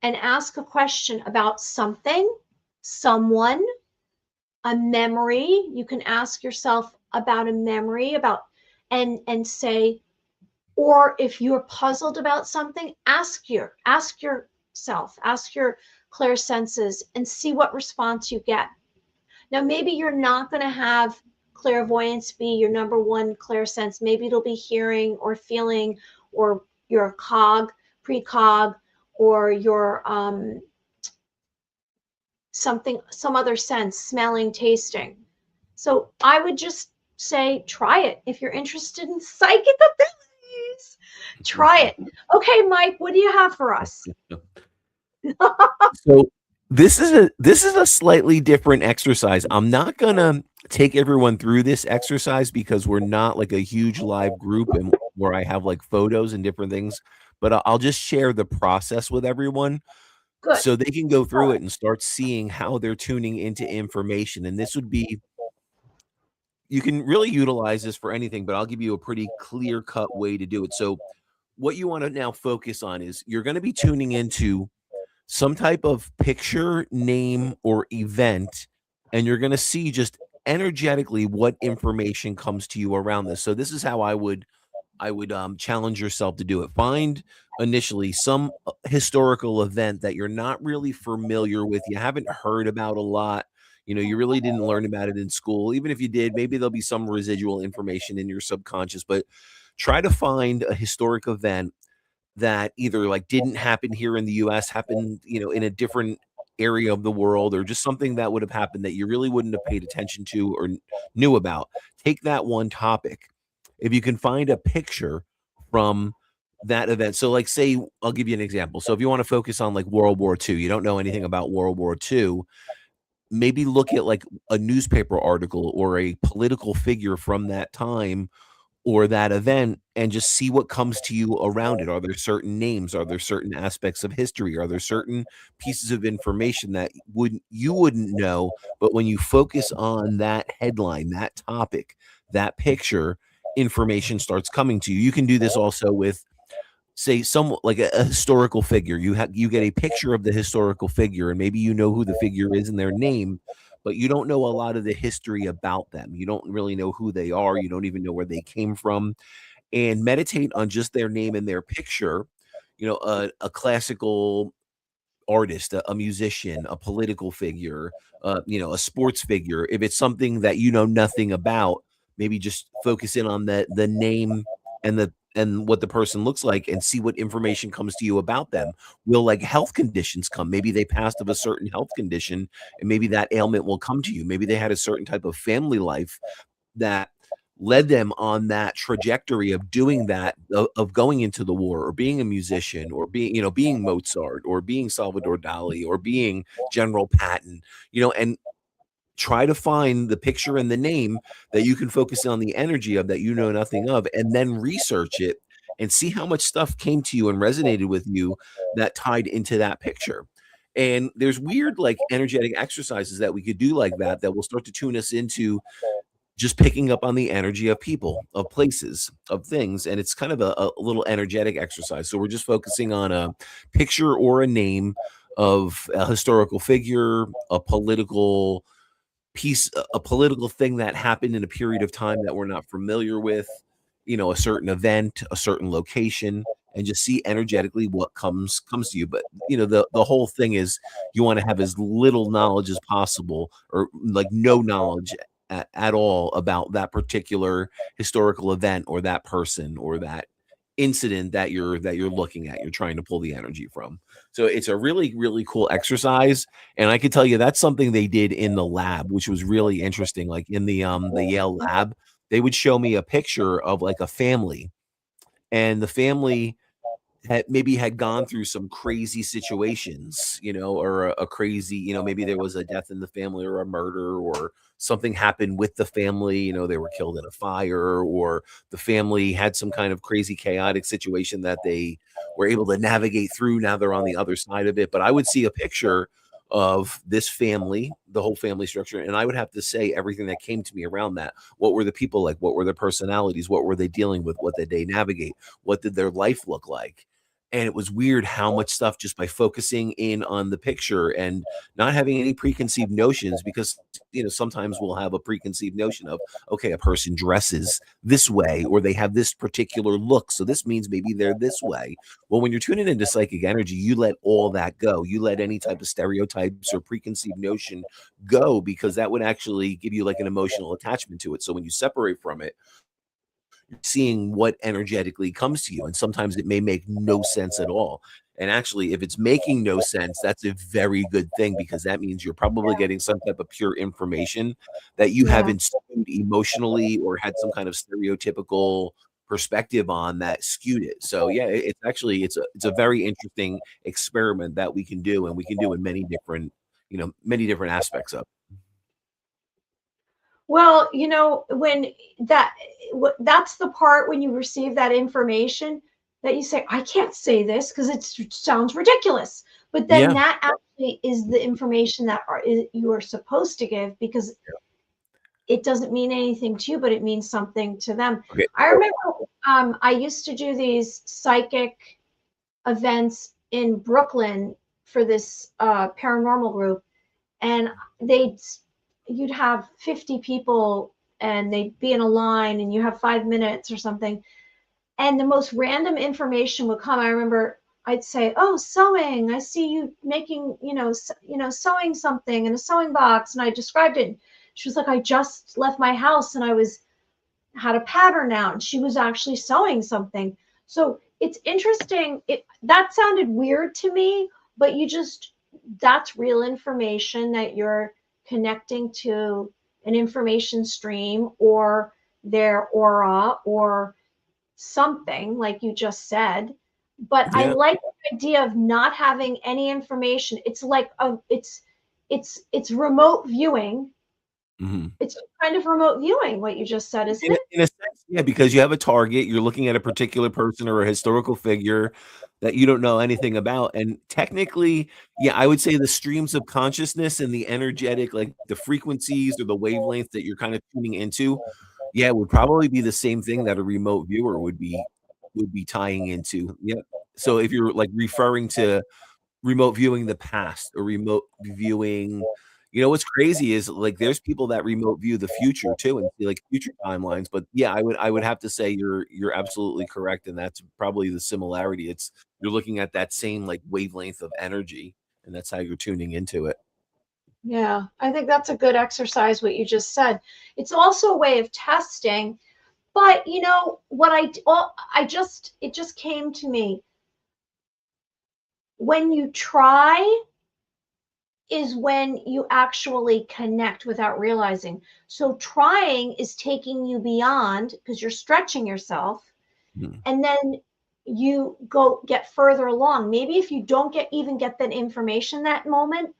and ask a question about something, someone, a memory. You can ask yourself about a memory, and say, or if you're puzzled about something, ask yourself, ask your clairsenses and see what response you get. Now, maybe you're not going to have clairvoyance be your number one clairsense. Maybe it'll be hearing or feeling, or your cog, precog, or your some other sense, smelling, tasting. So I would just say, try it. If you're interested in psychic abilities, try it. Okay, Mike, what do you have for us? So this is a slightly different exercise. I'm not gonna take everyone through this exercise because we're not like a huge live group and where I have like photos and different things, but I'll just share the process with everyone. Good. so they can go through it and start seeing how they're tuning into information. And this would be, you can really utilize this for anything, but I'll give you a pretty clear cut way to do it. So what you want to now focus on is you're going to be tuning into some type of picture, name, or event, and you're going to see just energetically what information comes to you around this. So this is how I would challenge yourself to do it. Find initially some historical event that you're not really familiar with, you haven't heard about a lot. You really didn't learn about it in school. Even if you did, maybe there'll be some residual information in your subconscious, but try to find a historic event that either like didn't happen here in the US, happened, in a different area of the world, or just something that would have happened that you really wouldn't have paid attention to or knew about. Take that one topic. If you can find a picture from that event. So like say, I'll give you an example. So if you want to focus on like World War II, you don't know anything about World War II, maybe look at like a newspaper article or a political figure from that time or that event and just see what comes to you around it. Are there certain names? Are there certain aspects of history? Are there certain pieces of information that you wouldn't know, but when you focus on that headline, that topic, that picture, information starts coming to you. You can do this also with, say, some like a historical figure. You get a picture of the historical figure, and maybe you know who the figure is and their name, but you don't know a lot of the history about them. You don't really know who they are. You don't even know where they came from. And meditate on just their name and their picture. A classical artist, a musician, a political figure, a sports figure. If it's something that you know nothing about, maybe just focus in on the name and what the person looks like and see what information comes to you about them. Will like health conditions come? Maybe they passed of a certain health condition and maybe that ailment will come to you. Maybe they had a certain type of family life that led them on that trajectory of doing that, of going into the war or being a musician or being Mozart or being Salvador Dali or being General Patton, and try to find the picture and the name that you can focus on the energy of that you know nothing of, and then research it and see how much stuff came to you and resonated with you that tied into that picture. And there's weird like energetic exercises that we could do like that will start to tune us into just picking up on the energy of people, of places, of things, and it's kind of a little energetic exercise. So we're just focusing on a picture or a name of a historical figure, a political piece, a political thing that happened in a period of time that we're not familiar with, a certain event, a certain location, and just see energetically what comes to you. But the whole thing is you want to have as little knowledge as possible, or like no knowledge at all about that particular historical event or that person or that incident that you're looking at, you're trying to pull the energy from. So it's a really, really cool exercise. And I can tell you that's something they did in the lab, which was really interesting. Like in the Yale lab, they would show me a picture of like a family, and the family had gone through some crazy situations, or a crazy, maybe there was a death in the family or a murder or something happened with the family, they were killed in a fire, or the family had some kind of crazy chaotic situation that they were able to navigate through. Now they're on the other side of it. But I would see a picture of this family, the whole family structure, and I would have to say everything that came to me around that. What were the people like? What were their personalities? What were they dealing with? What did they navigate? What did their life look like? And it was weird how much stuff, just by focusing in on the picture and not having any preconceived notions, because sometimes we'll have a preconceived notion of, okay, a person dresses this way or they have this particular look, so this means maybe they're this way. Well, when you're tuning into psychic energy, you let all that go. You let any type of stereotypes or preconceived notion go, because that would actually give you like an emotional attachment to it. So when you separate from it, seeing what energetically comes to you. And sometimes it may make no sense at all. And actually, if it's making no sense, that's a very good thing, because that means you're probably getting some type of pure information that you Yeah. haven't skewed emotionally or had some kind of stereotypical perspective on that skewed it. So yeah, it's actually it's a very interesting experiment that we can do, and we can do in many different aspects of. Well, when that that's the part when you receive that information that you say, I can't say this because it sounds ridiculous. But then Yeah. that actually is the information that you are supposed to give, because it doesn't mean anything to you, but it means something to them. Okay. I remember I used to do these psychic events in Brooklyn for this paranormal group, and you'd have 50 people and they'd be in a line and you have 5 minutes or something, and the most random information would come. I remember I'd say, "Oh, sewing. I see you making, sewing something in a sewing box." And I described it. She was like, "I just left my house and I had a pattern out." And she was actually sewing something. So it's interesting. That sounded weird to me, but that's real information that you're connecting to an information stream or their aura or something like you just said. But I Yeah. like the idea of not having any information. It's like it's remote viewing. Mhm. It's kind of remote viewing what you just said, isn't In a it? in a sense, yeah, because you have a target, you're looking at a particular person or a historical figure that you don't know anything about, and technically, yeah, I would say the streams of consciousness and the energetic, like, the frequencies or the wavelength that you're kinda tuning into, yeah, it would probably be the same thing that a remote viewer would be tying into, yep. So if you're, like, referring to remote viewing the past or remote viewing, what's crazy is, like, there's people that remote view the future too and see, like, future timelines, but yeah, I would have to say you're absolutely correct, and that's probably the similarity. You're looking at that same, like, wavelength of energy, and that's how you're tuning into it. Yeah, I think that's a good exercise, what you just said. It's also a way of testing. But you know what it just came to me. When you try is when you actually connect without realizing. So trying is taking you beyond because you're stretching yourself, Mhm. and then you go get further along. Maybe if you don't get that information that moment,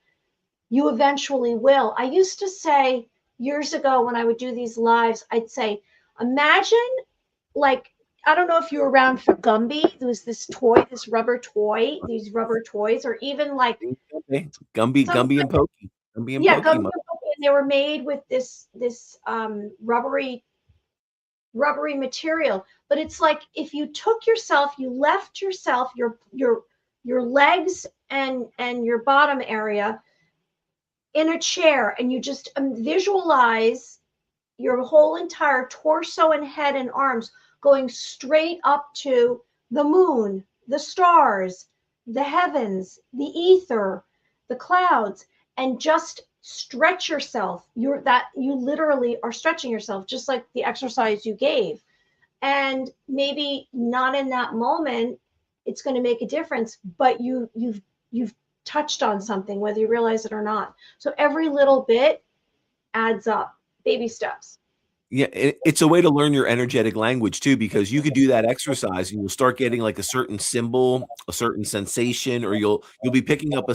you eventually will. I used to say years ago when I would do these lives, I'd say, imagine, like, I don't know if you were around for Gumby. There was this toy, this rubber toy, these rubber toys, or even like Okay. Gumby some, Gumby and Pokey. Gumby and yeah, Pokey Gumby. And they were made with this rubbery material. But it's like if you took yourself, you left yourself, your legs and your bottom area in a chair, and you just visualize your whole entire torso and head and arms going straight up to the moon, the stars, the heavens, the ether, the clouds, and just stretch yourself. You literally are stretching yourself, just like the exercise you gave. And maybe not in that moment it's going to make a difference, but you've touched on something whether you realize it or not. So every little bit adds up. Baby steps. Yeah, it's a way to learn your energetic language too, because you could do that exercise and you'll start getting like a certain symbol, a certain sensation, or you'll be picking up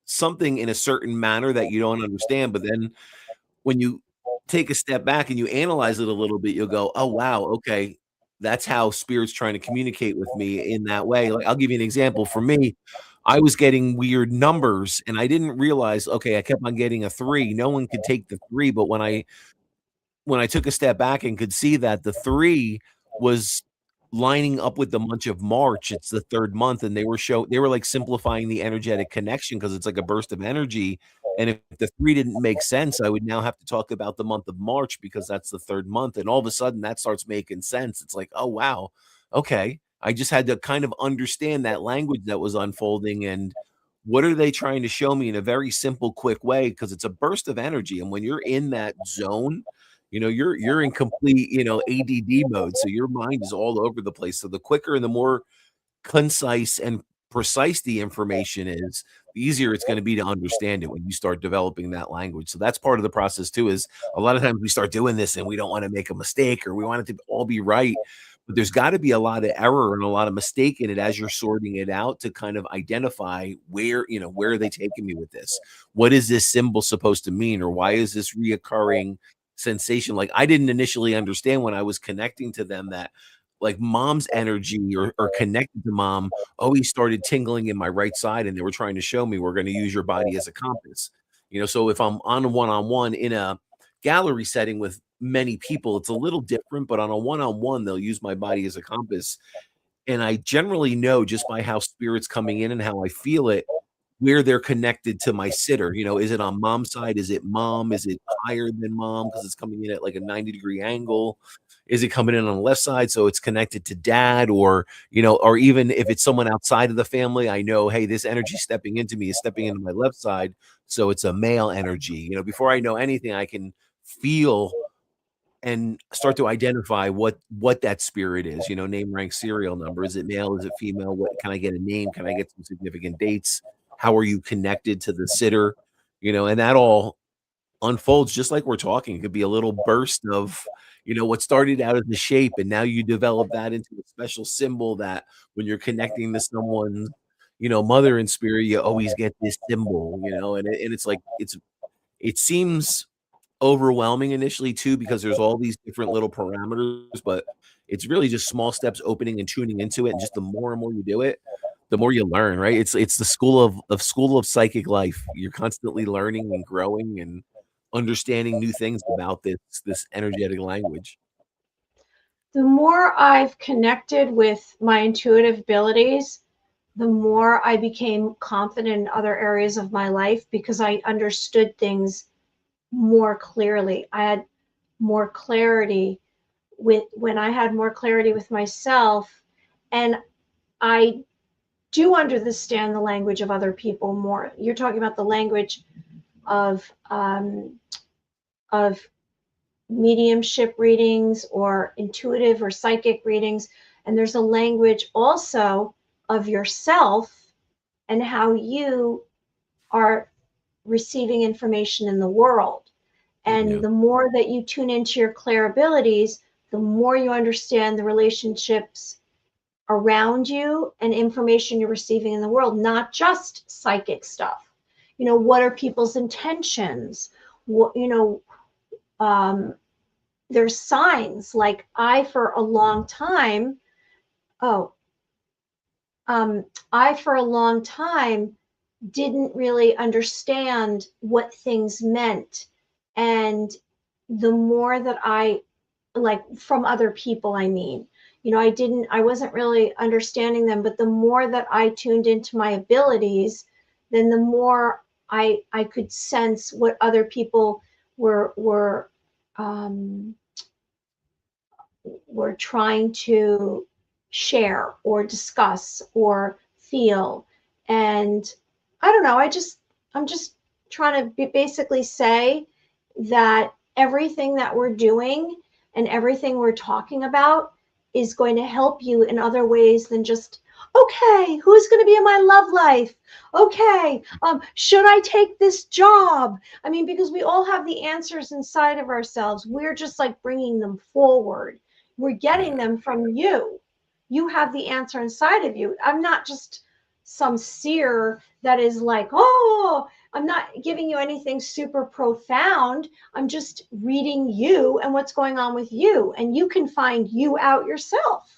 something in a certain manner that you don't understand. But then when you take a step back and you analyze it a little bit, you'll go, "Oh wow, okay, that's how spirit's trying to communicate with me in that way." Like I'll give you an example. For me, I was getting weird numbers and I didn't realize, okay, I kept on getting a 3. No one could take the 3, but when I took a step back and could see that the 3 was lining up with the month of March, it's the 3rd month, and they were, like, simplifying the energetic connection because it's like a burst of energy, and if the 3 didn't make sense, I would now have to talk about the month of March because that's the 3rd month, and all of a sudden, that starts making sense. It's like, "Oh, wow. Okay." I just had to kind of understand that language that was unfolding, and what are they trying to show me in a very simple, quick way? Because it's a burst of energy, and when you're in that zone, you're in complete, ADD mode, so your mind is all over the place. So the quicker and the more concise and precise the information is, the easier it's gonna be to understand it when you start developing that language. So that's part of the process too, is a lot of times we start doing this and we don't wanna make a mistake or we want it to all be right, but there's gotta be a lot of error and a lot of mistake in it as you're sorting it out to kind of identify where are they taking me with this? What is this symbol supposed to mean? Or why is this reoccurring sensation? Like, I didn't initially understand when I was connecting to them that like mom's energy or connected to mom always started tingling in my right side, and they were trying to show me we're going to use your body as a compass. So if I'm on a one-on-one in a gallery setting with many people, it's a little different, but on a one-on-one, they'll use my body as a compass. And I generally know just by how spirit's coming in and how I feel it, where they're connected to my sitter. Is it on mom's side? Is it mom? Is it higher than mom because it's coming in at like a 90-degree angle? Is it coming in on the left side so it's connected to dad? Or even if it's someone outside of the family, I know, hey, this energy stepping into me is stepping into my left side, so it's a male energy. Before I know anything, I can feel and start to identify what that spirit is. Name, rank, serial number. Is it male? Is it female? What can I get a name? Can I get some significant dates? How are you connected to the sitter? And that all unfolds just like we're talking. It could be a little burst of, what started out as a shape, and now you develop that into a special symbol that when you're connecting to someone's, mother in spirit, you always get this symbol, and it's like it seems overwhelming initially too, because there's all these different little parameters, but it's really just small steps opening and tuning into it. And just the more and more you do it, the more you learn, right? It's the school of psychic life. You're constantly learning and growing and understanding new things about this energetic language. The more I've connected with my intuitive abilities, the more I became confident in other areas of my life because I understood things more clearly. I had more clarity when I had more clarity with myself, and I do understand the language of other people more. You're talking about the language of of mediumship readings or intuitive or psychic readings, and there's a language also of yourself and how you are receiving information in the world. Yeah. And the more that you tune into your clair abilities, the more you understand the relationships around you and information you're receiving in the world, not just psychic stuff. What are people's intentions? There's signs. Like I, for a long time, didn't really understand what things meant. And the more that from other people, I wasn't really understanding them, but the more that I tuned into my abilities, then the more I could sense what other people were trying to share or discuss or feel. And I don't know, I'm just trying to basically say that everything that we're doing and everything we're talking about is going to help you in other ways than just, okay, who's going to be in my love life? Okay, should I take this job? Because we all have the answers inside of ourselves. We're just like bringing them forward. We're getting them from you. You have the answer inside of you. I'm not just some seer that is like, oh, I'm not giving you anything super profound. I'm just reading you and what's going on with you. And you can find you out yourself.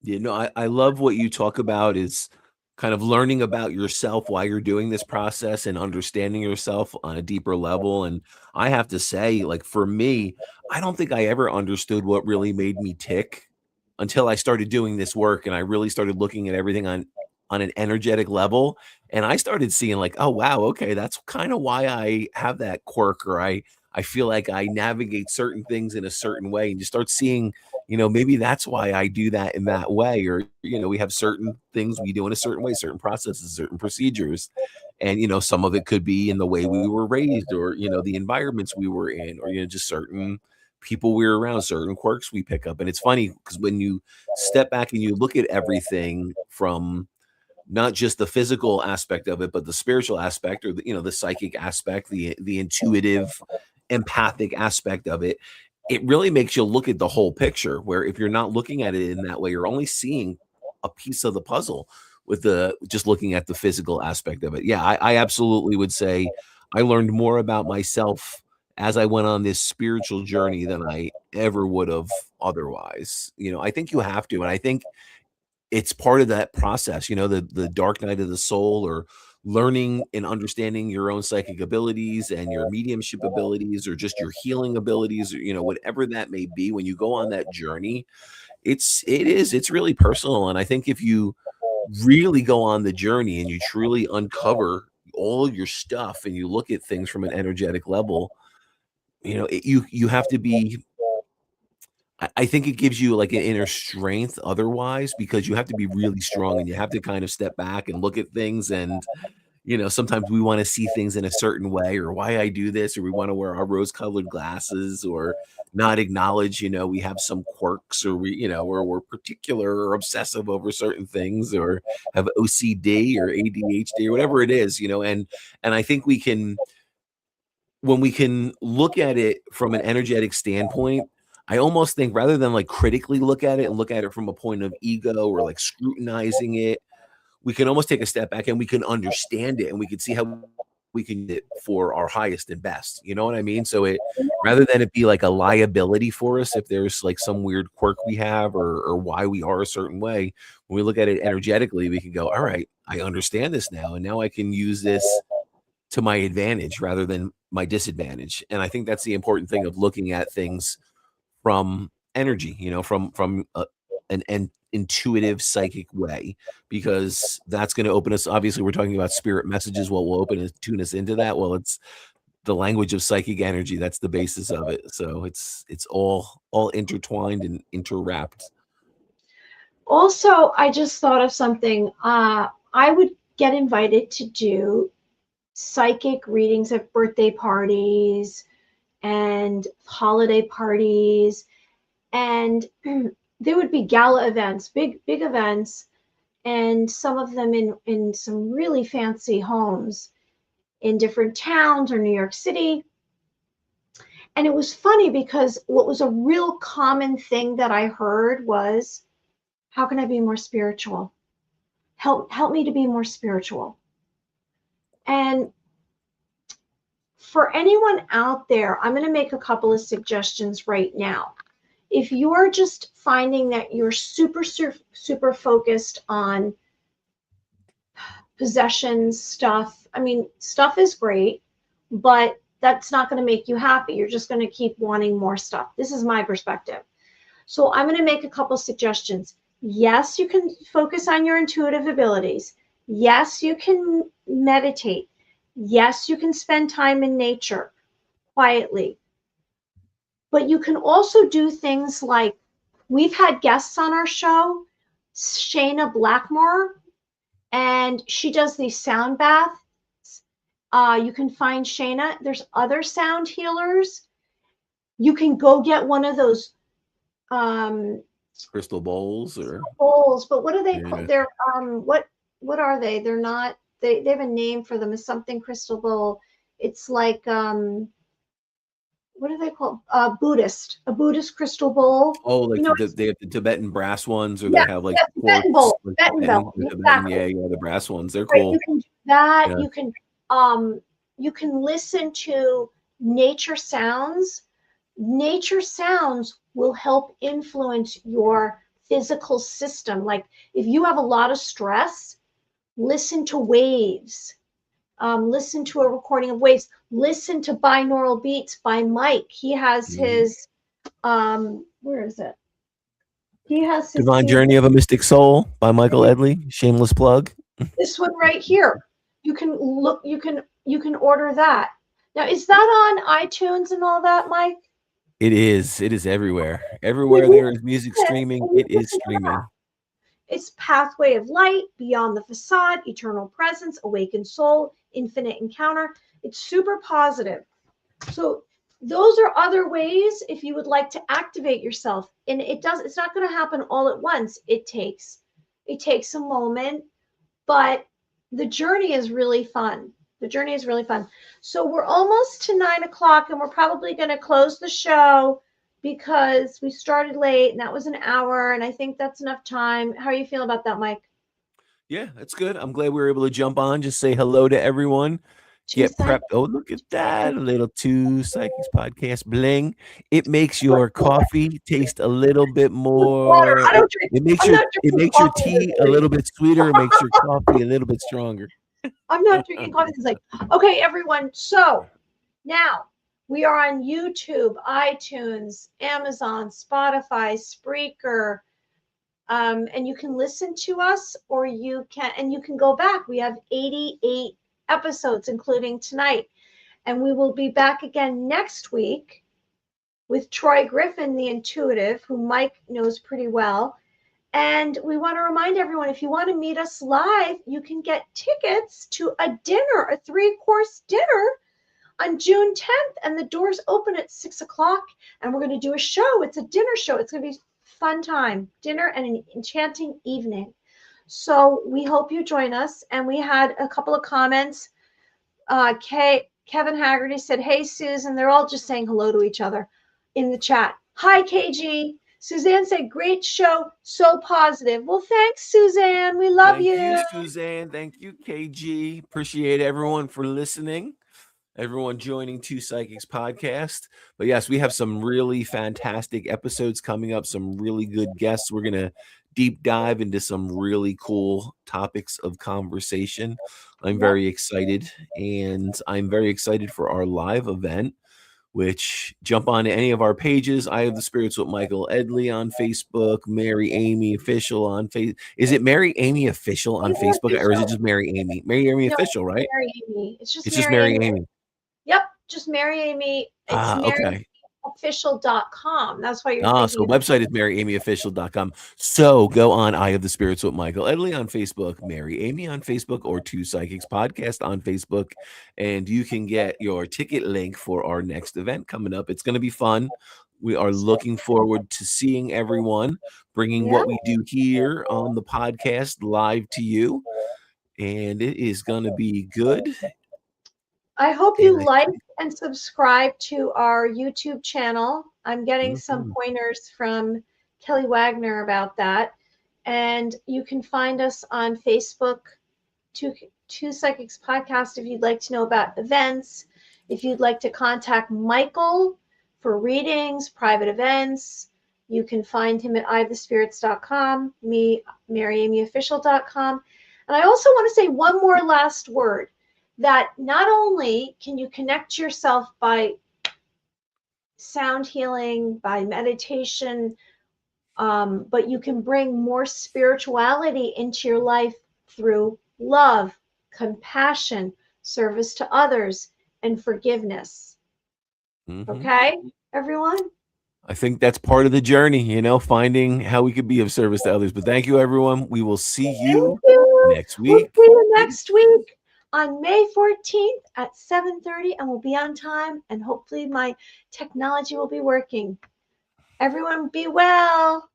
I love what you talk about is kind of learning about yourself while you're doing this process and understanding yourself on a deeper level. And I have to say, like, for me, I don't think I ever understood what really made me tick until I started doing this work and I really started looking at everything on an energetic level. And I started seeing like, oh wow, okay, that's kind of why I have that quirk, or I feel like I navigate certain things in a certain way, and you start seeing, maybe that's why I do that in that way. Or, we have certain things we do in a certain way, certain processes, certain procedures. And, some of it could be in the way we were raised, or, the environments we were in, or, just certain people we were around, certain quirks we pick up. And it's funny because when you step back and you look at everything from not just the physical aspect of it, but the spiritual aspect, or the psychic aspect, the intuitive, empathic aspect of it, it really makes you look at the whole picture, where if you're not looking at it in that way, you're only seeing a piece of the puzzle with just looking at the physical aspect of it. Yeah, I absolutely would say I learned more about myself as I went on this spiritual journey than I ever would have otherwise. I think you have to, and I think it's part of that process, the dark night of the soul, or learning and understanding your own psychic abilities and your mediumship abilities, or just your healing abilities, or whatever that may be. When you go on that journey, it's really personal. And I think if you really go on the journey and you truly uncover all your stuff and you look at things from an energetic level, you have to be, I think it gives you like an inner strength otherwise, because you have to be really strong and you have to kind of step back and look at things. And sometimes we want to see things in a certain way, or why I do this, or we want to wear our rose colored glasses, or not acknowledge, we have some quirks, or or we're particular or obsessive over certain things, or have OCD or ADHD or whatever it is, and I think when we can look at it from an energetic standpoint, I almost think, rather than like critically look at it and look at it from a point of ego or like scrutinizing it, we can almost take a step back and we can understand it, and we can see how we can use it for our highest and best. You know what I mean? So rather than it be like a liability for us, if there's like some weird quirk we have, or why we are a certain way, when we look at it energetically, we can go, all right, I understand this now. And now I can use this to my advantage rather than my disadvantage. And I think that's the important thing of looking at things from energy, from an intuitive psychic way, because that's going to open us. Obviously, we're talking about spirit messages. What will open and tune us into that? Well, it's the language of psychic energy. That's the basis of it. So it's all intertwined and interwrapped. Also, I just thought of something. I would get invited to do psychic readings at birthday parties and holiday parties, and there would be gala events, big events, and some of them in some really fancy homes in different towns or New York City. And it was funny because what was a real common thing that I heard was, how can I be more spiritual? Help me to be more spiritual. And for anyone out there, I'm going to make a couple of suggestions right now. If you're just finding that you're super focused on possessions, stuff, I mean, stuff is great, but that's not going to make you happy. You're just going to keep wanting more stuff. This is my perspective. So I'm going to make a couple suggestions. Yes, you can focus on your intuitive abilities. Yes, you can meditate. Yes, you can spend time in nature quietly. But you can also do things like, we've had guests on our show, Shayna Blackmore, and she does these sound baths. You can find Shayna. There's other sound healers. You can go get one of those crystal bowls, but what are they called? They're what are they? They're not. They have a name for them. It's something crystal bowl. It's like what are they called? A Buddhist crystal bowl. Oh, like they have the Tibetan brass ones, or they have like Tibetan bowl, Tibetan bowl. Exactly. Yeah, the brass ones. They're cool. You can do that. Yeah. You can listen to nature sounds. Nature sounds will help influence your physical system. Like if you have a lot of stress, listen to waves. Listen to a recording of waves. Listen to binaural beats by Mike. He has his where is it? He has his Divine Journey of a Mystic Soul by Michael Edley. Shameless plug. This one right here. You can look. You can order that. Now, is that on iTunes and all that, Mike? It is. It is everywhere. Everywhere there is music streaming, it is streaming. It's Pathway of Light, Beyond the Facade, Eternal Presence, Awakened Soul, Infinite Encounter. It's super positive. So those are other ways if you would like to activate yourself. And it's not going to happen all at once. It takes a moment, but the journey is really fun. The journey is really fun. So we're almost to 9 o'clock, and we're probably going to close the show because we started late and that was an hour, and I think that's enough time. How are you feeling about that, Mike? Yeah, that's good. I'm glad we were able to jump on, just say hello to everyone. Get prepped. Oh, look at that. A little Two Psychics podcast bling. It makes your coffee taste a little bit more. Water. I don't drink. It makes your tea a little bit sweeter. It makes your coffee a little bit stronger. I'm not drinking coffee. It's like, okay, everyone. So now we are on YouTube, iTunes, Amazon, Spotify, Spreaker, and you can listen to us, or you can go back. We have 88 episodes, including tonight, and we will be back again next week with Troy Griffin, the intuitive, who Mike knows pretty well. And we want to remind everyone, if you want to meet us live, you can get tickets to a dinner, a 3-course dinner on June 10th. And the doors open at 6 o'clock. And we're going to do a show. It's a dinner show. It's going to be a fun time, dinner and an enchanting evening. So we hope you join us. And we had a couple of comments. Kevin Haggerty said, hey, Susan. They're all just saying hello to each other in the chat. Hi, KG. Suzanne said, great show, so positive. Well, thanks, Suzanne. We love you. Thank you, Suzanne. Thank you, KG. Appreciate everyone for listening, everyone joining Two Psychics podcast. But yes, we have some really fantastic episodes coming up, some really good guests. We're going to deep dive into some really cool topics of conversation. I'm very excited, and I'm very excited for our live event, which jump on any of our pages. I have the Spirits with Michael Edley on Facebook, Mary Amy Official on Facebook. Is it Mary Amy Official on Facebook, or is it just Mary Amy? Mary Amy Official, right? Mary Amy. It's just Mary Amy. Yep, just Mary Amy. It's okay. maryamyofficial.com. That's why you're so website is maryamyofficial.com. So go on I Have the Spirits with Michael Edley on Facebook, Mary Amy on Facebook, or Two Psychics Podcast on Facebook, and you can get your ticket link for our next event coming up. It's going to be fun. We are looking forward to seeing everyone, bringing what we do here on the podcast live to you, and it is going to be good. I hope you like and subscribe to our YouTube channel. I'm getting some pointers from Kelly Wagner about that. And you can find us on Facebook, Two Psychics Podcast, if you'd like to know about events. If you'd like to contact Michael for readings, private events, you can find him at ihavethespirits.com, me, maryamyofficial.com. And I also want to say one more last word, that not only can you connect yourself by sound healing, by meditation, but you can bring more spirituality into your life through love, compassion, service to others, and forgiveness. Okay, everyone? I think that's part of the journey, finding how we could be of service to others. But thank you, everyone. We will see you next week. We'll see you next week on May 14th at 7:30, and we'll be on time, and hopefully my technology will be working. Everyone be well.